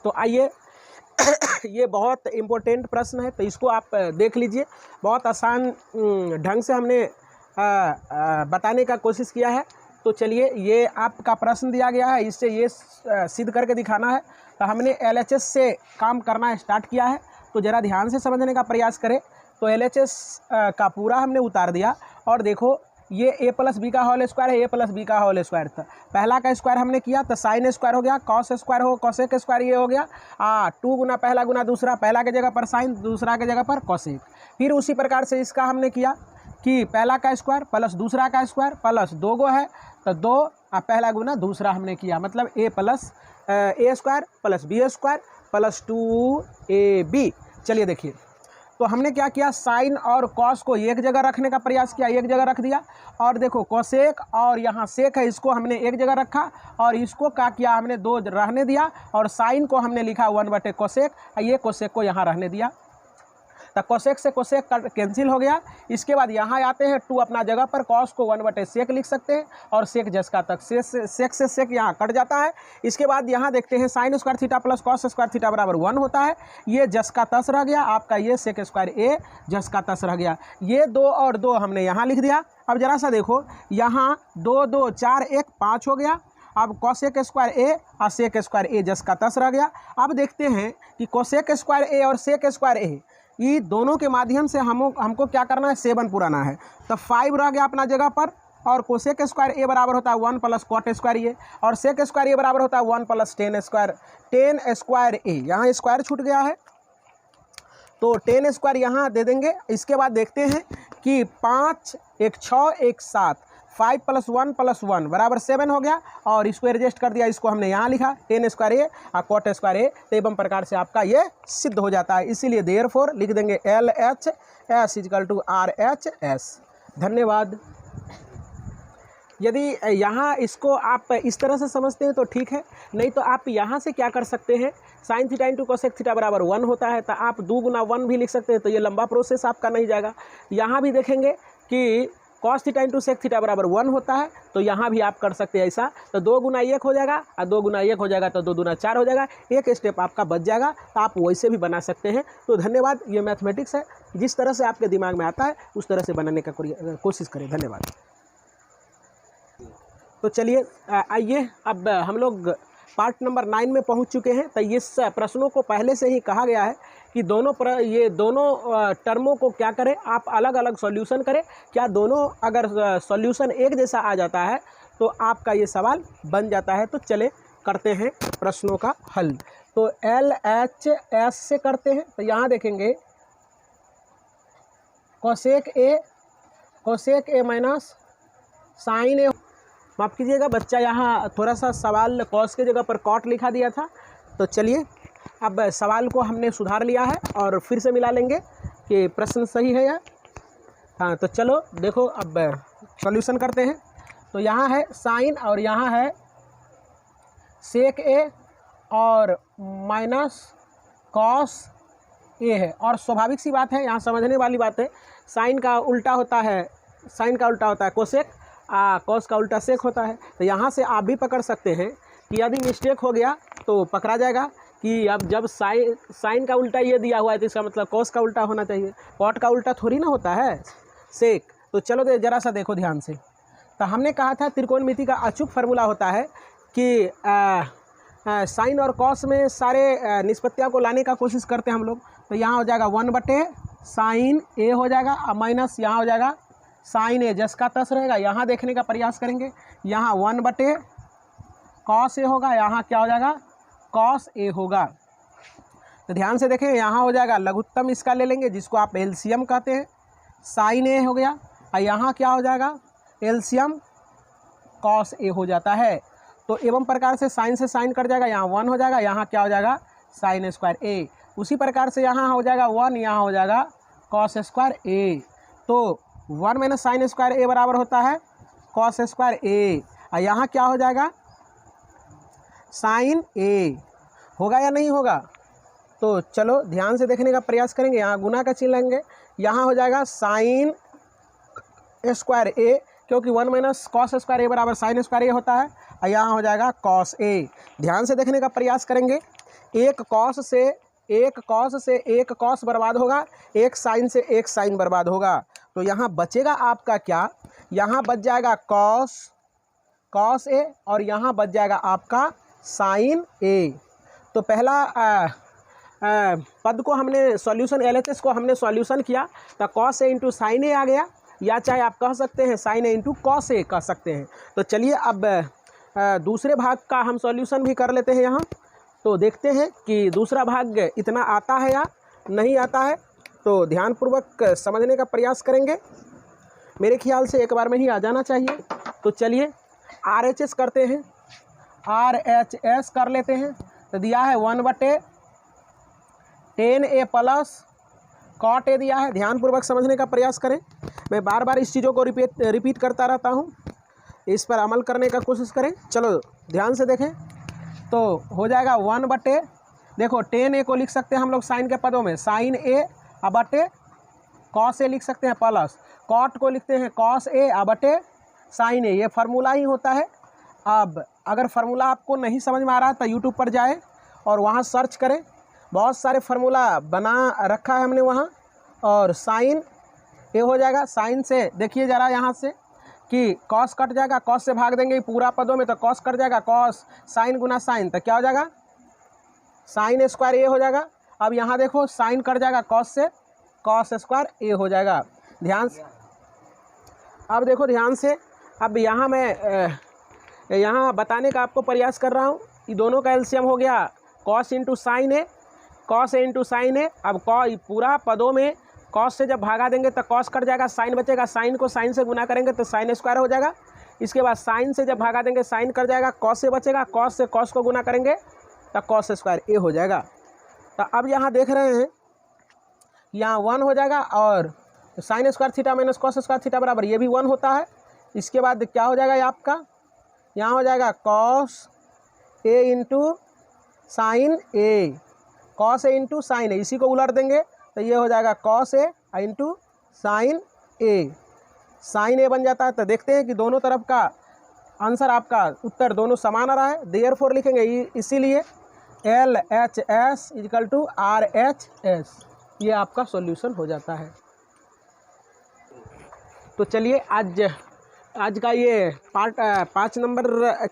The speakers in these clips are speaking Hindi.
तो आइए ये बहुत इम्पोर्टेंट प्रश्न है, तो इसको आप देख लीजिए। बहुत आसान ढंग से हमने बताने का कोशिश किया है। तो चलिए, ये आपका प्रश्न दिया गया है, इससे ये सिद्ध करके दिखाना है। तो हमने LHS से काम करना स्टार्ट किया है, तो ज़रा ध्यान से समझने का प्रयास करें। तो LHS का पूरा हमने उतार दिया, और देखो ये a प्लस बी का होल स्क्वायर है, a प्लस बी का होल स्क्वायर था। पहला का स्क्वायर हमने किया तो साइन स्क्वायर हो गया, कॉस स्क्वायर हो, कॉसेक स्क्वायर ये हो गया। 2 गुना पहला गुना दूसरा, पहला के जगह पर साइन, दूसरा के जगह पर कॉसेक। फिर उसी प्रकार से इसका हमने किया कि पहला का स्क्वायर प्लस दूसरा का स्क्वायर प्लस 2 गो है तो 2 पहला गुना दूसरा हमने किया, मतलब a plus a square plus B square plus 2ab। चलिए देखिए, तो हमने क्या किया, साइन और कॉस को एक जगह रखने का प्रयास किया, एक जगह रख दिया। और देखो कोसेक और यहाँ सेक है, इसको हमने एक जगह रखा, और इसको क्या किया हमने 2 रहने दिया, और साइन को हमने लिखा 1/कोसेक, ये कोसेक को यहाँ रहने दिया। तो कोसेक से कोसेक कैंसिल हो गया। इसके बाद यहाँ आते हैं 2 अपना जगह पर, कॉस को 1/सेक लिख सकते हैं, और सेक जस्का तक सेक से सेक यहाँ कट जाता है। इसके बाद यहाँ देखते हैं sine square theta plus cos square theta बराबर 1 होता है। ये जस्का तस रह गया आपका, ये सेक स्क्वायर ए जस्का तस रह गया। ये 2 और 2 हमने यहाँ लिख दिया। अब जरा सा देखो, यहाँ 2 2 4 1 5 हो गया। अब कोसेक स्क्वायर ए और सेक स्क्वायर ए जस्का तस रह गया। अब देखते हैं कि कोसेक स्क्वायर ए और सेक स्क्वायर ए, ये दोनों के माध्यम से हमको क्या करना है, 7 पुराना है। तो 5 रह गया अपना जगह पर, और कोसेक स्क्वायर ए बराबर होता है 1 प्लस कॉट स्क्वायर ए, और सेक स्क्वायर ए बराबर होता है 1 प्लस टेन स्क्वायर ए। यहाँ स्क्वायर छूट गया है, तो 10 स्क्वायर यहाँ दे देंगे। इसके बाद देखते हैं कि 5 1 6 1 7, 5 + 1 + 1 बराबर 7 हो गया, और इसको एडजस्ट कर दिया, इसको हमने यहाँ लिखा 10 स्क्वायर ए और कॉट स्क्वायर ए। तो एवं प्रकार से आपका ये सिद्ध हो जाता है। इसीलिए देयरफॉर लिख देंगे LHS = RHS। धन्यवाद। यदि यहाँ इसको आप इस तरह से समझते हैं तो ठीक है, नहीं तो आप यहाँ से क्या कर सकते हैं, sine theta into cosec theta बराबर 1 होता है, तो आप 2 गुना 1 भी लिख सकते हैं। तो ये लंबा प्रोसेस आपका नहीं जाएगा। यहाँ भी देखेंगे कि cos theta into sec theta बराबर 1 होता है, तो यहाँ भी आप कर सकते हैं ऐसा। तो 2 गुना 1 हो जाएगा, और 2 गुना 1 हो जाएगा तो 2 दूना 4 हो जाएगा। एक स्टेप आपका बच जाएगा, तो आप वैसे भी बना सकते हैं। तो धन्यवाद। ये मैथमेटिक्स है, जिस तरह से आपके दिमाग में आता है उस तरह से बनाने का कोशिश करें। धन्यवाद। तो चलिए आइए, अब हम लोग पार्ट नंबर 9 में पहुंच चुके हैं। तो इस प्रश्नों को पहले से ही कहा गया है कि ये दोनों टर्मों को क्या करें, आप अलग अलग सॉल्यूशन करें। क्या दोनों अगर सॉल्यूशन एक जैसा आ जाता है तो आपका ये सवाल बन जाता है। तो चले करते हैं प्रश्नों का हल। तो LHS से करते हैं। तो यहाँ देखेंगे कोसेक ए माइनस साइन ए, माफ़ कीजिएगा बच्चा, यहाँ थोड़ा सा सवाल कॉस के जगह पर कॉट लिखा दिया था। तो चलिए, अब सवाल को हमने सुधार लिया है और फिर से मिला लेंगे कि प्रश्न सही है या। हाँ, तो चलो देखो, अब सॉल्यूशन करते हैं। तो यहाँ है साइन और यहाँ है सेक ए और माइनस कॉस ए है। और स्वाभाविक सी बात है, यहाँ समझने वाली बात है, साइन का उल्टा होता है कोसेक, कॉस का उल्टा सेक होता है। तो यहाँ से आप भी पकड़ सकते हैं कि यदि मिस्टेक हो गया तो पकड़ा जाएगा कि अब जब साइन का उल्टा ये दिया हुआ है तो इसका मतलब कॉस का उल्टा होना चाहिए। कॉट का उल्टा थोड़ी ना होता है सेक। तो चलो ज़रा सा देखो ध्यान से। तो हमने कहा था त्रिकोणमिति का अचूक फार्मूला होता है कि साइन और कॉस में सारे निष्पत्तियों को लाने का कोशिश करते हैं हम लोग। तो यहाँ हो जाएगा 1/साइन ए हो जाएगा, और माइनस यहाँ हो जाएगा साइन ए जस्का तस रहेगा। यहाँ देखने का प्रयास करेंगे, यहाँ 1/कॉस ए होगा, यहाँ क्या हो जाएगा कॉस ए होगा। तो ध्यान से देखें, यहाँ हो जाएगा लघुत्तम इसका ले लेंगे जिसको आप एलसीएम कहते हैं, साइन ए हो गया, और यहाँ क्या हो जाएगा एलसीएम कॉस ए हो जाता है। तो एवं प्रकार से साइन से साइन कट जाएगा, यहाँ 1 हो जाएगा, यहाँ क्या हो जाएगा साइन स्क्वायर ए। उसी प्रकार से यहाँ हो जाएगा 1, यहाँ हो जाएगा कॉस स्क्वायर ए। तो 1 - साइन स्क्वायर ए बराबर होता है कॉस स्क्वायर ए, और यहाँ क्या हो जाएगा साइन ए। होगा या नहीं होगा? तो चलो ध्यान से देखने का प्रयास करेंगे। यहाँ गुना का चिन्ह लेंगे, यहाँ हो जाएगा साइन स्क्वायर ए, क्योंकि 1 - कॉस स्क्वायर ए बराबर साइन स्क्वायर ए होता है, और यहाँ हो जाएगा कॉस ए। ध्यान से देखने का प्रयास करेंगे एक कॉस से एक कॉस बर्बाद होगा, एक साइन से एक साइन बर्बाद होगा। तो यहाँ बचेगा आपका क्या, यहाँ बच जाएगा कॉस ए और यहाँ बच जाएगा आपका साइन ए। तो पहला पद को हमने सॉल्यूशन LHS को हमने सॉल्यूशन किया तो कॉस ए इंटू साइन ए आ गया, या चाहे आप कह सकते हैं sign A into cos A कह सकते हैं। तो चलिए अब दूसरे भाग का हम सॉल्यूशन भी कर लेते हैं यहाँ। तो देखते हैं कि दूसरा भाग इतना आता है या नहीं आता है, तो ध्यानपूर्वक समझने का प्रयास करेंगे। मेरे ख्याल से एक बार में ही आ जाना चाहिए। तो चलिए RHS करते हैं, RHS कर लेते हैं। तो दिया है 1/10A प्लस कॉट ए दिया है। ध्यानपूर्वक समझने का प्रयास करें। मैं बार बार इस चीज़ों को रिपीट करता रहता हूँ, इस पर अमल करने का कोशिश करें। चलो ध्यान से देखें। तो हो जाएगा 1/, देखो 10A को लिख सकते हैं हम लोग साइन के पदों में, साइन ए बटे कॉस ए लिख सकते हैं, प्लस कॉट को लिखते हैं कॉस ए बटे साइन ए। ये फार्मूला ही होता है। अब अगर फार्मूला आपको नहीं समझ में आ रहा है तो यूट्यूब पर जाए और वहाँ सर्च करें, बहुत सारे फार्मूला बना रखा है हमने वहाँ। और साइन ए हो जाएगा, साइन से देखिए ज़रा यहाँ से कि कॉस कट जाएगा, कॉस से भाग देंगे पूरा पदों में तो कॉस कट जाएगा, कॉस साइन गुना साइन तो क्या हो जाएगा, साइन स्क्वायर ए हो जाएगा। अब यहाँ देखो साइन कट जाएगा कॉस से, कॉस स्क्वायर ए हो जाएगा। ध्यान से अब देखो ध्यान से। अब यहाँ मैं यहाँ बताने का आपको प्रयास कर रहा हूँ। ये दोनों का एलसीएम हो गया cos into sine A, cos A into sine ए। अब पूरा पदों में कॉस से जब भागा देंगे तो कॉस कट जाएगा, साइन बचेगा, साइन को साइन से गुना करेंगे तो साइन स्क्वायर हो जाएगा। इसके बाद साइन से जब भागा देंगे साइन कट जाएगा, कॉस से बचेगा, कॉस से कॉस को गुना करेंगे तो कॉस स्क्वायर ए हो जाएगा। तो अब यहाँ देख रहे हैं यहाँ 1 हो जाएगा और sine square theta minus cos square theta बराबर ये भी 1 होता है। इसके बाद क्या हो जाएगा ये आपका, यहाँ हो जाएगा cos A into sine A, cos A into sine ए। इसी को उलट देंगे तो ये हो जाएगा cos A into sine A, sign ए बन जाता है। तो देखते हैं कि दोनों तरफ का आंसर आपका उत्तर दोनों समान आ रहा है। देयरफॉर लिखेंगे इसीलिए LHS इक्वल टू RHS, ये आपका सॉल्यूशन हो जाता है। तो चलिए आज का ये पार्ट 5 नंबर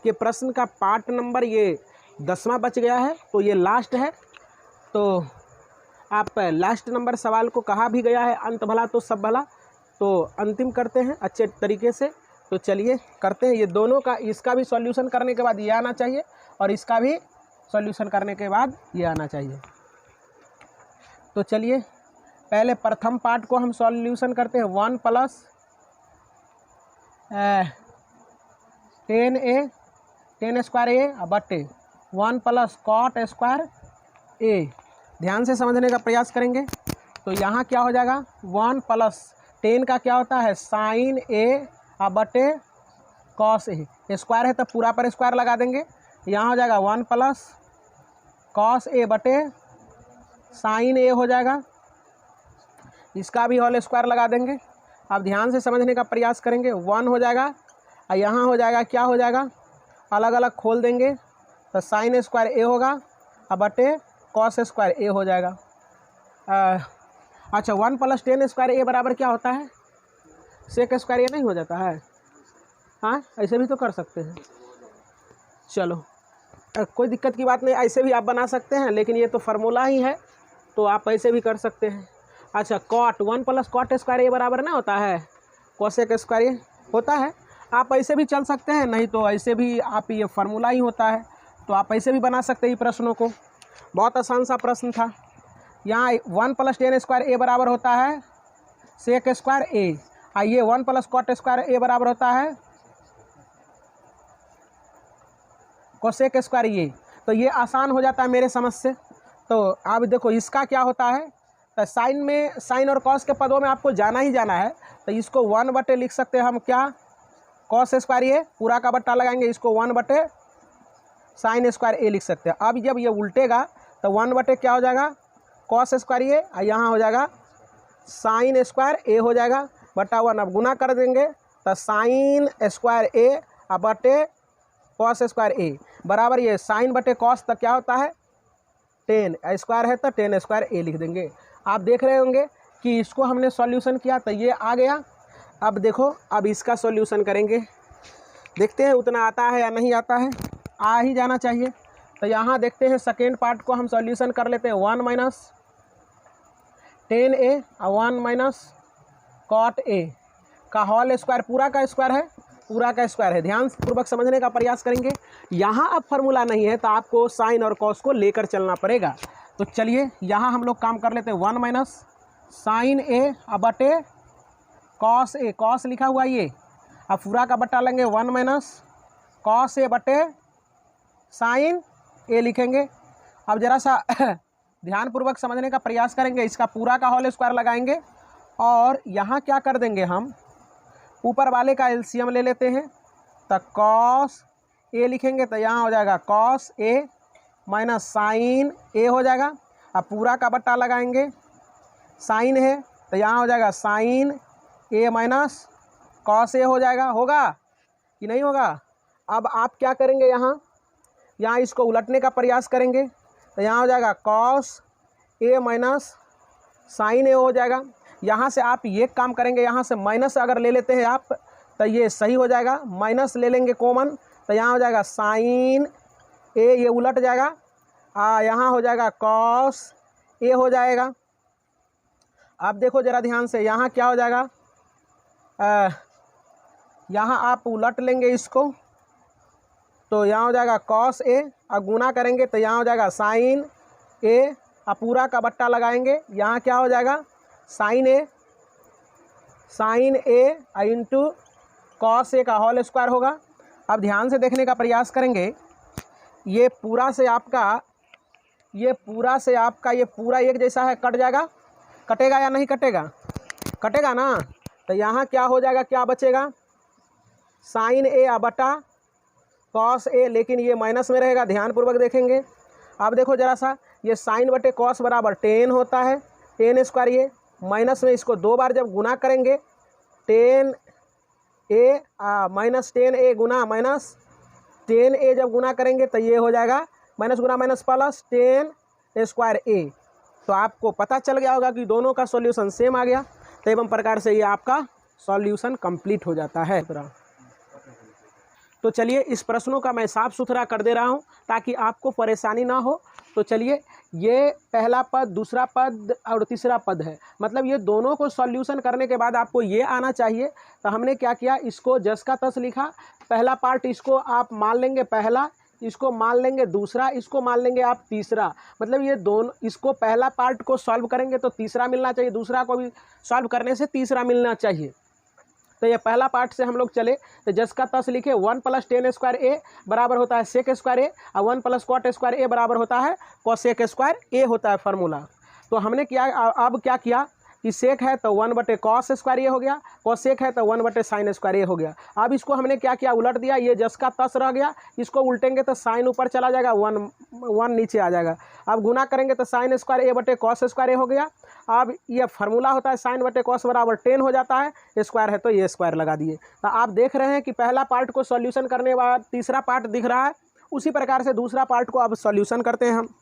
के प्रश्न का पार्ट नंबर ये 10वां बच गया है, तो ये लास्ट है। तो आप लास्ट नंबर सवाल को कहा भी गया है अंत भला तो सब भला, तो अंतिम करते हैं अच्छे तरीके से। तो चलिए करते हैं। ये दोनों का, इसका भी सॉल्यूशन करने के बाद ये आना चाहिए और इसका भी सॉल्यूशन करने के बाद ये आना चाहिए। तो चलिए पहले प्रथम पार्ट को हम सॉल्यूशन करते हैं। 1 प्लस 10A 10 स्क्वायर ए बटे 1 प्लस कॉट स्क्वायर ए। ध्यान से समझने का प्रयास करेंगे। तो यहाँ क्या हो जाएगा 1 प्लस 10 का क्या होता है साइन ए बटे कॉस ए, स्क्वायर है तो पूरा पर स्क्वायर लगा देंगे। यहाँ हो जाएगा 1 प्लस कॉस ए बटे साइन ए हो जाएगा, इसका भी होल स्क्वायर लगा देंगे। अब ध्यान से समझने का प्रयास करेंगे। 1 हो जाएगा और यहाँ हो जाएगा क्या हो जाएगा, अलग अलग खोल देंगे तो साइन स्क्वायर ए होगा और बटे कॉस स्क्वायर ए हो जाएगा। अच्छा 1 प्लस 10 स्क्वायर ए बराबर क्या होता है, सेक स्क्वायर ए नहीं हो जाता है। हाँ ऐसे भी तो कर सकते हैं। चलो कोई दिक्कत की बात नहीं, ऐसे भी आप बना सकते हैं, लेकिन ये तो फार्मूला ही है तो आप ऐसे भी कर सकते हैं। अच्छा कॉट 1 प्लस कॉट स्क्वायर ए बराबर ना होता है कोसेक स्क्वायर ए होता है। आप ऐसे भी चल सकते हैं, नहीं तो ऐसे भी आप, ये फार्मूला ही होता है तो आप ऐसे भी बना सकते हैं प्रश्नों को। बहुत आसान सा प्रश्न था। यहाँ 1 प्लस 10 स्क्वायर ए बराबर होता है सेक स्क्वायर ए, और ये 1 प्लस कॉट स्क्वायर ए बराबर होता है कोसेक स्क्वायर ए। तो ये आसान हो जाता है मेरे समझ से। तो अब देखो इसका क्या होता है, तो साइन में, साइन और कॉस के पदों में आपको जाना ही जाना है। तो इसको 1 बटे लिख सकते हैं हम क्या, कॉस स्क्वायर ए पूरा का बट्टा लगाएंगे, इसको 1 बटे साइन स्क्वायर ए लिख सकते हैं। अब जब ये उल्टेगा तो 1 बटे क्या हो जाएगा कॉस स्क्वायर ए, और यहाँ हो जाएगा साइन स्क्वायर ए हो जाएगा बटा 1। अब गुना कर देंगे तो साइन स्क्वायर ए बटे कॉस स्क्वायर ए बराबर ये साइन बटे कॉस, तो क्या होता है 10 स्क्वायर है तो 10 स्क्वायर ए लिख देंगे। आप देख रहे होंगे कि इसको हमने सॉल्यूशन किया तो ये आ गया। अब देखो, अब इसका सॉल्यूशन करेंगे, देखते हैं उतना आता है या नहीं आता है, आ ही जाना चाहिए। तो यहाँ देखते हैं सेकेंड पार्ट को हम सॉल्यूशन कर लेते हैं। 1 माइनस 10a और 1 माइनस कॉट ए का होल स्क्वायर, पूरा का स्क्वायर है, पूरा का स्क्वायर है। ध्यान पूर्वक समझने का प्रयास करेंगे। यहाँ अब फार्मूला नहीं है तो आपको साइन और कॉस को लेकर चलना पड़ेगा। तो चलिए यहाँ हम लोग काम कर लेते हैं। 1 माइनस साइन ए बटे कॉस ए, कॉस लिखा हुआ ये, अब पूरा का बट्टा लेंगे 1 माइनस कॉस ए बटे साइन ए लिखेंगे। अब जरा सा ध्यानपूर्वक समझने का प्रयास करेंगे। इसका पूरा का होल स्क्वायर लगाएंगे और यहाँ क्या कर देंगे, हम ऊपर वाले का एलसीएम ले लेते हैं। तो कॉस ए लिखेंगे तो यहाँ हो जाएगा कॉस ए माइनस साइन ए हो जाएगा। अब पूरा का बट्टा लगाएंगे, साइन है तो यहाँ हो जाएगा sign A minus cos A हो जाएगा। होगा कि नहीं होगा? अब आप क्या करेंगे, यहाँ इसको उलटने का प्रयास करेंगे तो यहाँ हो जाएगा कॉस ए माइनस साइन ए हो जाएगा। यहाँ से आप ये काम करेंगे, यहाँ से माइनस अगर ले लेते हैं आप तो ये सही हो जाएगा, माइनस ले लेंगे कॉमन तो यहाँ हो जाएगा साइन ए, ये उलट जाएगा, यहाँ हो जाएगा कॉस ए हो जाएगा। आप देखो ज़रा ध्यान से, यहाँ क्या हो जाएगा, यहाँ आप उलट लेंगे इसको तो यहाँ हो जाएगा कॉस ए और गुना करेंगे तो यहाँ हो जाएगा साइन ए और पूरा का बट्टा लगाएंगे, यहाँ क्या हो जाएगा sign A into cos A का होल स्क्वायर होगा। अब ध्यान से देखने का प्रयास करेंगे, ये पूरा से आपका ये पूरा एक जैसा है, कट जाएगा, कटेगा या नहीं कटेगा? कटेगा ना। तो यहाँ क्या हो जाएगा, क्या बचेगा, साइन ए बटा कॉस ए, लेकिन ये माइनस में रहेगा। ध्यानपूर्वक देखेंगे। अब देखो ज़रा सा, ये साइन बटे कॉस बराबर 10 होता है, 10 स्क्वायर, ये माइनस में इसको 2 बार जब गुना करेंगे 10 ए माइनस 10 ए गुना माइनस 10 ए जब गुना करेंगे तो ये हो जाएगा माइनस गुना माइनस प्लस 10 स्क्वायर ए। तो आपको पता चल गया होगा कि दोनों का सॉल्यूशन सेम आ गया। तो एवं प्रकार से ये आपका सॉल्यूशन कंप्लीट हो जाता है। तो चलिए इस प्रश्नों का मैं साफ सुथरा कर दे रहा हूँ ताकि आपको परेशानी ना हो। तो चलिए, ये पहला पद, दूसरा पद और तीसरा पद है, मतलब ये दोनों को सॉल्यूशन करने के बाद आपको ये आना चाहिए। तो हमने क्या किया, इसको जस का तस लिखा। पहला पार्ट इसको आप मान लेंगे पहला, इसको मान लेंगे दूसरा, इसको मान लेंगे आप तीसरा। मतलब ये दोनों, इसको पहला पार्ट को सॉल्व करेंगे तो तीसरा मिलना चाहिए, दूसरा को भी सॉल्व करने से तीसरा मिलना चाहिए। तो ये पहला पार्ट से हम लोग चले तो जस का तस लिखे 1 प्लस 10 स्क्वायर ए बराबर होता है सेक स्क्वायर ए और 1 प्लस कॉट स्क्वायर ए बराबर होता है कोसेक स्क्वायर ए होता है फार्मूला। तो हमने क्या, अब क्या किया कि सेक है तो 1 बटे कॉस स्क्वायर ए हो गया, कोसेक है तो 1 बटे साइन स्क्वायर ए हो गया। अब इसको हमने क्या किया, उलट दिया, ये जस का तस रह गया, इसको उल्टेंगे तो साइन ऊपर चला जाएगा, 1 नीचे आ जाएगा। अब गुना करेंगे तो साइन स्क्वायर ए बटे कॉस स्क्वायर ए हो गया। अब ये फार्मूला होता है साइन बटे कॉस बराबर 10 हो जाता है, स्क्वायर है तो ये स्क्वायर लगा दिए। तो आप देख रहे हैं कि पहला पार्ट को सॉल्यूशन करने के बाद तीसरा पार्ट दिख रहा है, उसी प्रकार से दूसरा पार्ट को अब सॉल्यूशन करते हैं हम।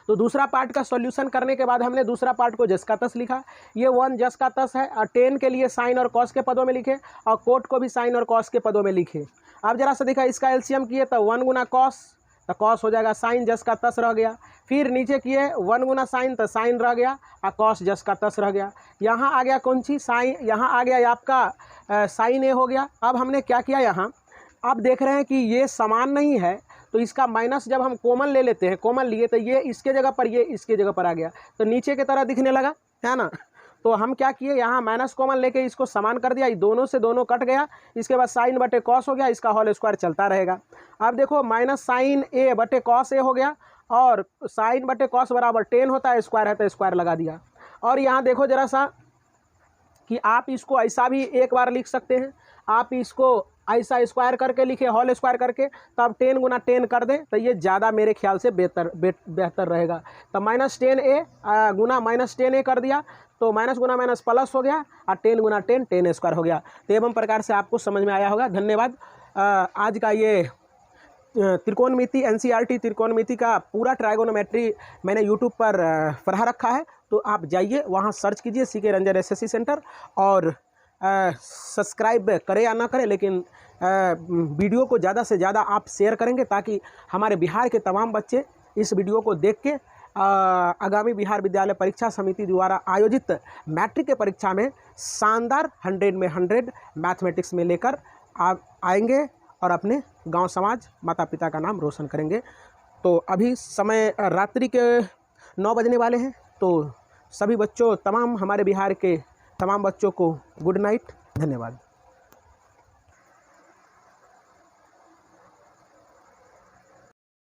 तो दूसरा पार्ट का सॉल्यूशन करने के बाद हमने दूसरा पार्ट को जस का तस लिखा। ये 1 जस का तस है और 10 के लिए साइन और कॉस के पदों में लिखे और कोट को भी साइन और कॉस के पदों में लिखे। अब जरा सा देखा, इसका एलसीएम किए तो 1 गुना कॉस, तो कॉस हो जाएगा साइन जस का तस रह गया। फिर नीचे किए 1 गुना साइन तो साइन रह गया और कॉस जस का तस रह गया। यहाँ आ गया कौन सी साइन, यहाँ आ गया आपका साइन ए हो गया। अब हमने क्या किया, यहाँ आप देख रहे हैं कि ये समान नहीं है तो इसका माइनस जब हम कॉमन ले लेते हैं, कॉमन लिए तो ये इसके जगह पर, ये इसके जगह पर आ गया तो नीचे की तरह दिखने लगा, है ना। तो हम क्या किए, यहाँ माइनस कॉमन लेके इसको समान कर दिया, दोनों से दोनों कट गया। इसके बाद साइन बटे कॉस हो गया, इसका होल स्क्वायर चलता रहेगा। अब देखो माइनस साइन ए बटे कॉस ए हो गया और साइन बटे कॉस बराबर 10 होता है, स्क्वायर है तो स्क्वायर लगा दिया। और यहाँ देखो जरा सा कि आप इसको ऐसा भी एक बार लिख सकते हैं, आप इसको ऐसा स्क्वायर करके लिखे, होल स्क्वायर करके, तो आप 10 गुना 10 कर दें तो ये ज़्यादा मेरे ख्याल से बेहतर रहेगा। तो माइनस 10 ए गुना माइनस 10 ए कर दिया तो माइनस गुना माइनस प्लस हो गया और 10 गुना 10 10 स्क्वायर हो गया। तो एवं प्रकार से आपको समझ में आया होगा। धन्यवाद। आज का ये त्रिकोणमिति एनसीईआरटी त्रिकोणमिति का पूरा ट्राइगोनोमेट्री मैंने यूट्यूब पर पढ़ा रखा है, तो आप जाइए वहाँ सर्च कीजिए सीके रंजन एसएससी सेंटर, और सब्सक्राइब करें या ना करें, लेकिन वीडियो को ज़्यादा से ज़्यादा आप शेयर करेंगे ताकि हमारे बिहार के तमाम बच्चे इस वीडियो को देख के आगामी बिहार विद्यालय परीक्षा समिति द्वारा आयोजित मैट्रिक के परीक्षा में शानदार 100 में 100 मैथमेटिक्स में लेकर आएंगे और अपने गांव समाज माता पिता का नाम रोशन करेंगे। तो अभी समय रात्रि के 9 बजने वाले हैं, तो सभी बच्चों, तमाम हमारे बिहार के तमाम बच्चों को गुड नाइट, धन्यवाद।